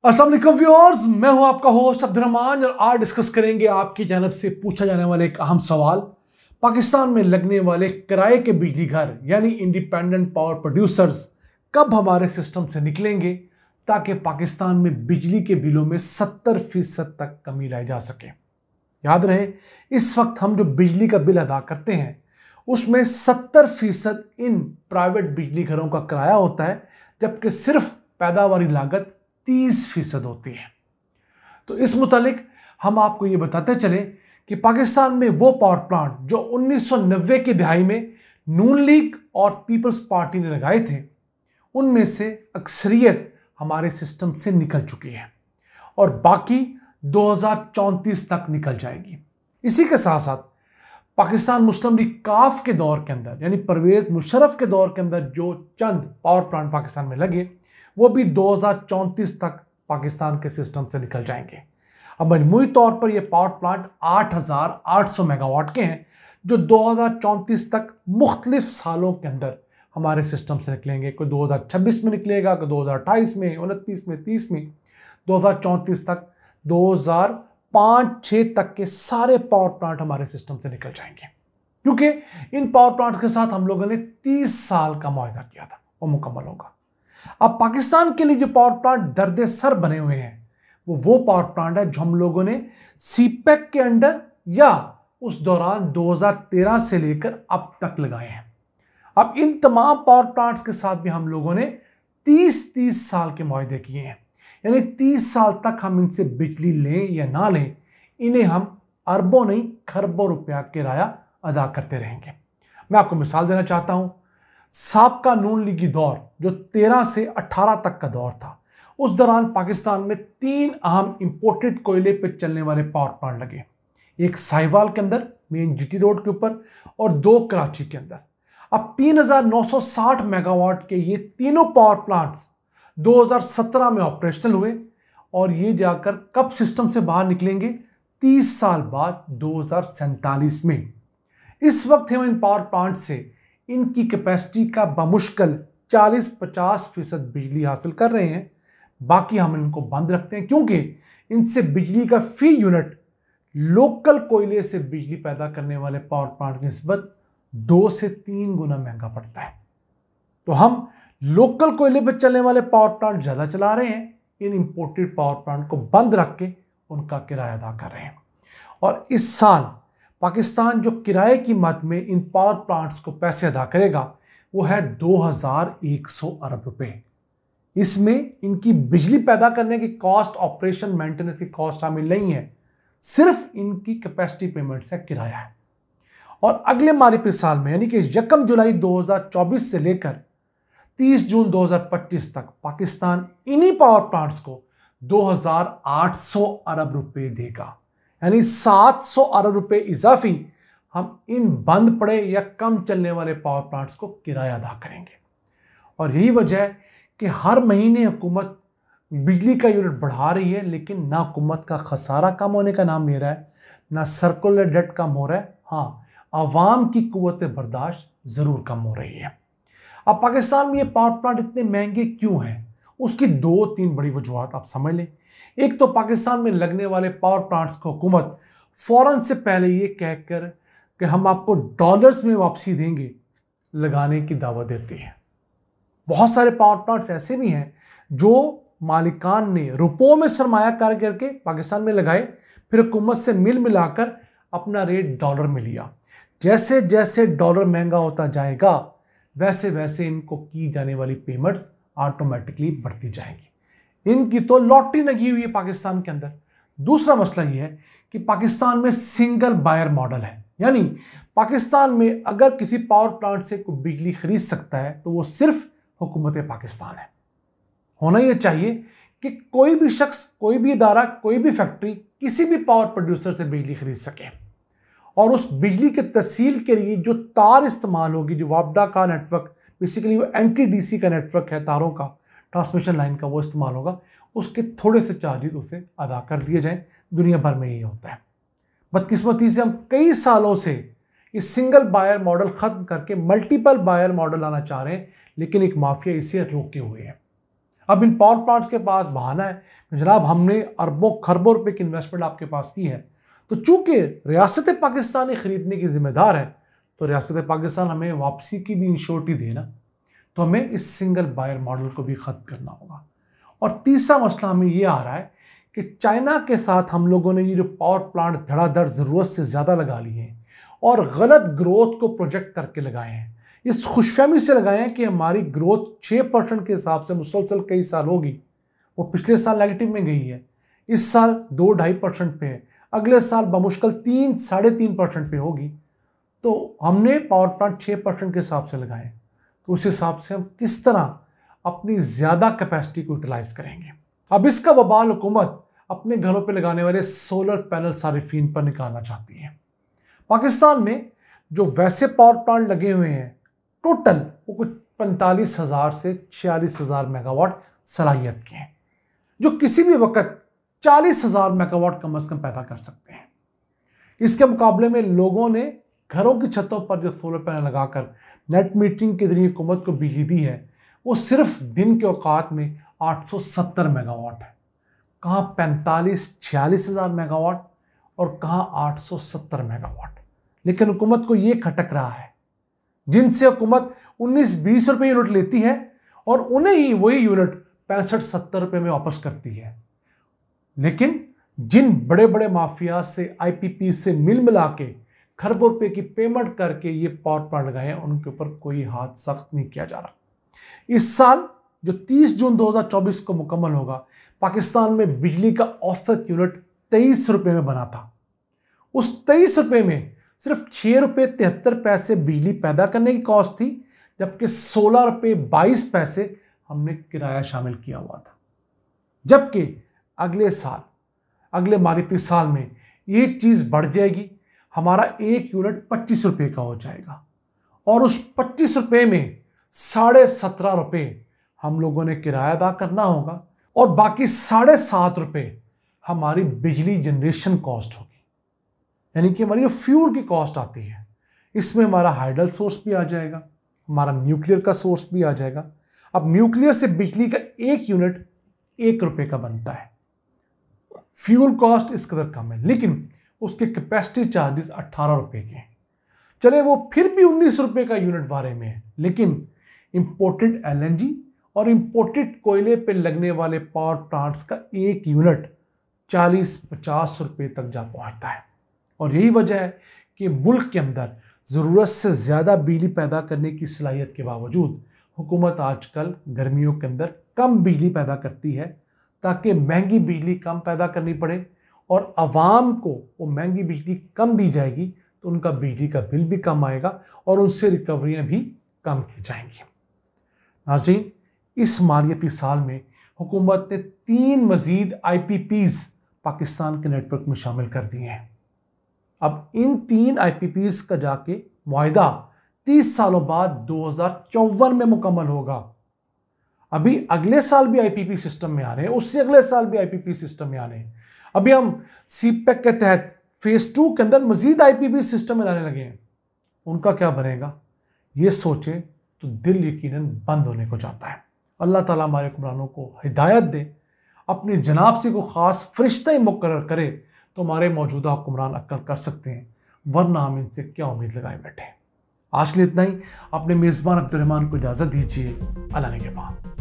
अस्सलाम वालेकुम व्यूअर्स, मैं हूं आपका होस्ट अब्दुर्रहमान और आज डिस्कस करेंगे आपकी जानब से पूछा जाने वाले एक अहम सवाल। पाकिस्तान में लगने वाले किराए के बिजली घर यानी इंडिपेंडेंट पावर प्रोड्यूसर्स कब हमारे सिस्टम से निकलेंगे ताकि पाकिस्तान में बिजली के बिलों में 70% तक कमी लाई जा सके। याद रहे, इस वक्त हम जो बिजली का बिल अदा करते हैं उसमें 70% इन प्राइवेट बिजली घरों का किराया होता है, जबकि सिर्फ पैदावारी लागत 30% होती है। तो इस मुतालिक हम आपको ये बताते चले कि पाकिस्तान में वो पावर प्लांट जो 1990 की दहाई में नून लीग और पीपल्स पार्टी ने लगाए थे, उनमें से अक्सरियत हमारे सिस्टम से निकल चुकी है और बाकी 2034 तक निकल जाएगी। इसी के साथ साथ पाकिस्तान मुस्लिम लीग काफ के दौर के अंदर यानी परवेज मुशर्रफ के दौर के अंदर जो चंद पावर प्लांट पाकिस्तान में लगे वो भी 2034 तक पाकिस्तान के सिस्टम से निकल जाएंगे। अब मजमूई तौर पर यह पावर प्लांट 8800 मेगावाट के हैं जो 2034 तक मुख्तलिफ सालों के अंदर हमारे सिस्टम से निकलेंगे। कोई 2026 में निकलेगा, कोई 2028 में, 29 में, 30 में, 2034 तक 2005-6 तक के सारे पावर प्लांट हमारे सिस्टम से निकल जाएंगे, क्योंकि इन पावर प्लांट के साथ हम लोगों ने 30 साल का मुआहदा किया था, वो मुकम्मल होगा। अब पाकिस्तान के लिए जो पावर प्लांट दर्द सर बने हुए हैं वो पावर प्लांट है जो हम लोगों ने सीपेक के अंडर या उस दौरान 2013 से लेकर अब तक लगाए हैं। अब इन तमाम पावर प्लांट्स के साथ भी हम लोगों ने 30-30 साल के मुआहदे किए हैं, यानी 30 साल तक हम इनसे बिजली लें या ना लें, इन्हें हम अरबों नहीं खरबों रुपया किराया अदा करते रहेंगे। मैं आपको मिसाल देना चाहता हूं, साबका नून लीगी दौर जो 13 से 18 तक का दौर था, उस दौरान पाकिस्तान में 3 अहम इंपोर्टेड कोयले पर चलने वाले पावर प्लांट लगे। एक साहिवाल के अंदर मेन जीटी रोड के ऊपर और 2 कराची के अंदर। अब 3960 मेगावाट के ये तीनों पावर प्लांट्स 2017 में ऑपरेशनल हुए और ये जाकर कब सिस्टम से बाहर निकलेंगे? 30 साल बाद 2047 में। इस वक्त हम इन पावर प्लांट से इनकी कैपेसिटी का बमुश्किल 40-50% बिजली हासिल कर रहे हैं। बाकी हम इनको बंद रखते हैं क्योंकि इनसे बिजली का फी यूनिट लोकल कोयले से बिजली पैदा करने वाले पावर प्लांट की निस्बत 2 से 3 गुना महंगा पड़ता है। तो हम लोकल कोयले पर चलने वाले पावर प्लांट ज़्यादा चला रहे हैं, इन इंपोर्टेड पावर प्लांट को बंद रख के उनका किराया अदा कर रहे हैं। और इस साल पाकिस्तान जो किराए की मद में इन पावर प्लांट्स को पैसे अदा करेगा वो है 2100 अरब रुपए। इसमें इनकी बिजली पैदा करने की कॉस्ट, ऑपरेशन मेंटेनेंस की कॉस्ट शामिल नहीं है, सिर्फ इनकी कैपेसिटी पेमेंट से किराया है। और अगले माली साल में यानी कि 1 जुलाई 2024 से लेकर 30 जून 2025 तक पाकिस्तान इन्हीं पावर प्लांट्स को 2800 अरब रुपए देगा, यानी 700 अरब रुपए इजाफी हम इन बंद पड़े या कम चलने वाले पावर प्लांट्स को किराया अदा करेंगे। और यही वजह है कि हर महीने हुकूमत बिजली का यूनिट बढ़ा रही है, लेकिन ना हुकूमत का खसारा कम होने का नाम ले रहा है, ना सर्कुलर डेट कम हो रहा है। हाँ, आवाम की कुव्वत बर्दाश्त ज़रूर कम हो रही है। अब पाकिस्तान में ये पावर प्लांट इतने महंगे क्यों हैं? उसकी 2-3 बड़ी वजूहत आप समझ लें। एक तो पाकिस्तान में लगने वाले पावर प्लांट्स को हुकूमत फौरन से पहले ये कहकर कि हम आपको डॉलर्स में वापसी देंगे लगाने की दावत देती है। बहुत सारे पावर प्लांट्स ऐसे भी हैं जो मालिकान ने रुपयों में सरमाया कार करके पाकिस्तान में लगाए, फिर हुकूमत से मिल मिलाकर अपना रेट डॉलर में लिया। जैसे जैसे डॉलर महंगा होता जाएगा वैसे वैसे इनको की जाने वाली पेमेंट्स ऑटोमेटिकली बढ़ती जाएंगी। इनकी तो लॉटरी लगी हुई है पाकिस्तान के अंदर। दूसरा मसला यह है कि पाकिस्तान में सिंगल बायर मॉडल है, यानी पाकिस्तान में अगर किसी पावर प्लांट से कोई बिजली खरीद सकता है तो वो सिर्फ हुकूमत पाकिस्तान है। होना यह चाहिए कि कोई भी शख्स, कोई भी इदारा, कोई भी फैक्ट्री किसी भी पावर प्रोड्यूसर से बिजली खरीद सके और उस बिजली के तरसील के लिए जो तार इस्तेमाल होगी, जो वापडा का नेटवर्क, बेसिकली वो NTDC का नेटवर्क है, तारों का, ट्रांसमिशन लाइन का, वो इस्तेमाल होगा, उसके थोड़े से चार्जेस उसे अदा कर दिए जाएं। दुनिया भर में यही होता है। बदकिस्मती से हम कई सालों से इस सिंगल बायर मॉडल ख़त्म करके मल्टीपल बायर मॉडल लाना चाह रहे हैं, लेकिन एक माफिया इसे रोके हुए है। अब इन पावर प्लांट्स के पास बहाना है जनाब हमने अरबों खरबों रुपए की इन्वेस्टमेंट आपके पास की है, तो चूंकि रियासत पाकिस्तानी खरीदने की जिम्मेदार है तो रियासत पाकिस्तान हमें वापसी की भी इंश्योरिटी दे ना, तो हमें इस सिंगल बायर मॉडल को भी ख़त्म करना होगा। और तीसरा मसला हमें ये आ रहा है कि चाइना के साथ हम लोगों ने ये जो पावर प्लांट धड़ाधड़ ज़रूरत से ज़्यादा लगा लिए हैं और गलत ग्रोथ को प्रोजेक्ट करके लगाए हैं, इस खुशफहमी से लगाए हैं कि हमारी ग्रोथ 6% के हिसाब से मुसलसल कई साल होगी। वो पिछले साल नेगेटिव में गई है, इस साल 2-2.5% पे है, अगले साल बमुश्किल 3-3.5% पे होगी। तो हमने पावर प्लांट 6% के हिसाब से लगाए, तो उस हिसाब से हम किस तरह अपनी ज़्यादा कैपेसिटी को यूटिलाइज करेंगे। अब इसका वबाल हुकूमत अपने घरों पे लगाने वाले सोलर पैनल सारिफीन पर निकालना चाहती है। पाकिस्तान में जो वैसे पावर प्लांट लगे हुए हैं टोटल वो कुछ 45,000 से 46,000 मेगावाट सलाहियत के हैं, जो किसी भी वक्त 40,000 मेगावाट कम अज़ कम पैदा कर सकते हैं। इसके मुकाबले में लोगों ने घरों की छतों पर जो सोलर पैनल लगाकर नेट मीटरिंग के जरिए हुकूमत को बिजली दी है वो सिर्फ दिन के औकात में 870 मेगावाट है। कहाँ 45-46,000 मेगावाट और कहाँ 870 मेगावाट। लेकिन हुकूमत को ये खटक रहा है जिनसे हुकूमत 19-20 रुपये यूनिट लेती है और उन्हें ही वही यूनिट 65-70 रुपये में वापस करती है। लेकिन जिन बड़े बड़े माफिया से IPP से मिल मिला के खरबों रुपये की पेमेंट करके ये पावर प्लांट लगाए हैं उनके ऊपर कोई हाथ सख्त नहीं किया जा रहा। इस साल जो 30 जून 2024 को मुकम्मल होगा, पाकिस्तान में बिजली का औसत यूनिट 23 रुपये में बना था। उस 23 रुपये में सिर्फ 6 रुपये 73 पैसे बिजली पैदा करने की कॉस्ट थी, जबकि 16 रुपये 22 पैसे हमने किराया शामिल किया हुआ था। जबकि अगले मालिकी साल में ये चीज़ बढ़ जाएगी, हमारा एक यूनिट 25 रुपये का हो जाएगा और उस 25 रुपये में 17.5 रुपये हम लोगों ने किराया अदा करना होगा और बाकी 7.5 रुपये हमारी बिजली जनरेशन कॉस्ट होगी, यानी कि हमारी जो फ्यूल की कॉस्ट आती है। इसमें हमारा हाइडल सोर्स भी आ जाएगा, हमारा न्यूक्लियर का सोर्स भी आ जाएगा। अब न्यूक्लियर से बिजली का एक यूनिट 1 रुपये का बनता है, फ्यूल कॉस्ट इस कदर कम है, लेकिन उसके कैपेसिटी चार्जेस 18 रुपये के हैं। चले वो फिर भी 19 रुपये का यूनिट बारे में है, लेकिन इंपोर्टेड LNG और इंपोर्टेड कोयले पे लगने वाले पावर प्लांट्स का एक यूनिट 40-50 रुपये तक जा पहुंचता है। और यही वजह है कि मुल्क के अंदर ज़रूरत से ज़्यादा बिजली पैदा करने की सलाहियत के बावजूद हुकूमत आजकल गर्मियों के अंदर कम बिजली पैदा करती है, ताकि महंगी बिजली कम पैदा करनी पड़े और आवाम को वो महंगी बिजली कम दी जाएगी तो उनका बिजली का बिल भी कम आएगा और उनसे रिकवरियाँ भी कम की जाएंगी। नाज़रीन, इस मालियाती साल में हुकूमत ने 3 मज़ीद IPPs पाकिस्तान के नेटवर्क में शामिल कर दिए हैं। अब इन 3 IPPs का जाके मुआहिदा 30 सालों बाद 2054 में मुकम्मल होगा। अभी अगले साल भी IPP सिस्टम में आ रहे हैं, उससे अगले साल भी IPP सिस्टम में आ रहे हैं। अभी हम CPEC के तहत फेज़ 2 के अंदर मज़ीद IPP सिस्टम में लाने लगे हैं। उनका क्या बनेगा ये सोचें तो दिल यकीनन बंद होने को जाता है। अल्लाह ताला हमारे हुक्मरानों को हिदायत दे, अपनी जनाब से को ख़ास फरिश्ता ही मुकर्रर करे तो हमारे मौजूदा हुक्मरान अक्ल कर सकते हैं, वरना हम इनसे क्या उम्मीद लगाए बैठे। आज के लिए इतना ही। अपने मेज़बान अब्दुर्रहमान को इजाज़त दीजिए। अल्लाह ने के बाद।